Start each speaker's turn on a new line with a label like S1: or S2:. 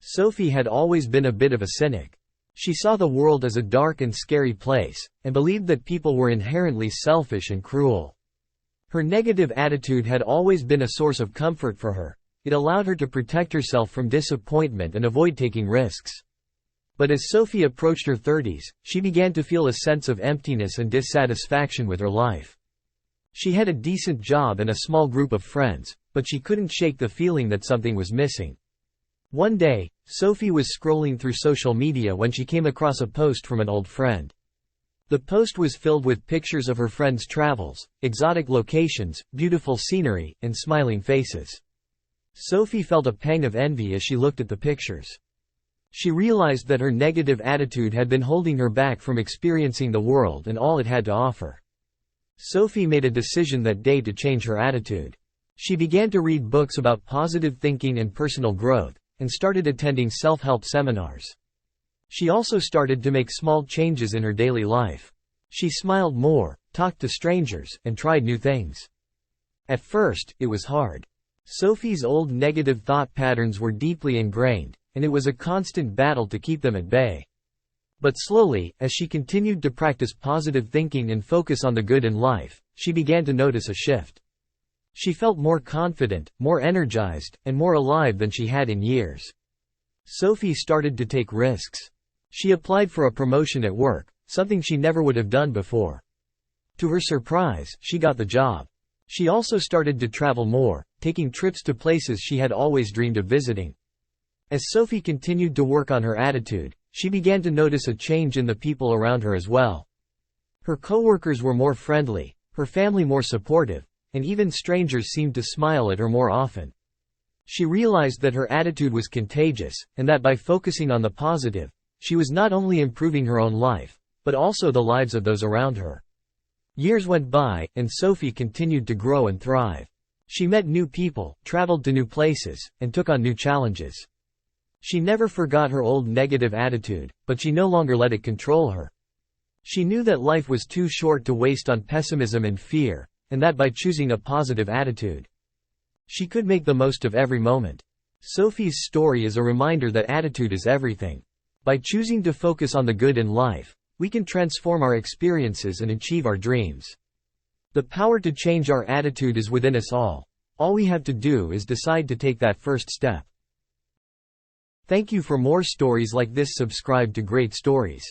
S1: Sophie had always been a bit of a cynic. She saw the world as a dark and scary place, and believed that people were inherently selfish and cruel. Her negative attitude had always been a source of comfort for her. It allowed her to protect herself from disappointment and avoid taking risks. But as Sophie approached her 30s, she began to feel a sense of emptiness and dissatisfaction with her life. She had a decent job and a small group of friends, but she couldn't shake the feeling that something was missing. One day, Sophie was scrolling through social media when she came across a post from an old friend. The post was filled with pictures of her friends' travels, exotic locations, beautiful scenery, and smiling faces. Sophie felt a pang of envy as she looked at the pictures. She realized that her negative attitude had been holding her back from experiencing the world and all it had to offer. Sophie made a decision that day to change her attitude. She began to read books about positive thinking and personal growth, and started attending self-help seminars. She also started to make small changes in her daily life. She smiled more, talked to strangers, and tried new things. At first, it was hard. Sophie's old negative thought patterns were deeply ingrained, and it was a constant battle to keep them at bay. But slowly, as she continued to practice positive thinking and focus on the good in life, she began to notice a shift. She felt more confident, more energized, and more alive than she had in years. Sophie started to take risks. She applied for a promotion at work, something she never would have done before. To her surprise, she got the job. She also started to travel more, taking trips to places she had always dreamed of visiting. As Sophie continued to work on her attitude, she began to notice a change in the people around her as well. Her coworkers were more friendly, her family more supportive, and even strangers seemed to smile at her more often. She realized that her attitude was contagious, and that by focusing on the positive, she was not only improving her own life, but also the lives of those around her. Years went by, and Sophie continued to grow and thrive. She met new people, traveled to new places, and took on new challenges. She never forgot her old negative attitude, but she no longer let it control her. She knew that life was too short to waste on pessimism and fear, and that by choosing a positive attitude, she could make the most of every moment. Sophie's story is a reminder that attitude is everything. By choosing to focus on the good in life, we can transform our experiences and achieve our dreams. The power to change our attitude is within us all. All we have to do is decide to take that first step. Thank you. For more stories like this, subscribe to Great Stories.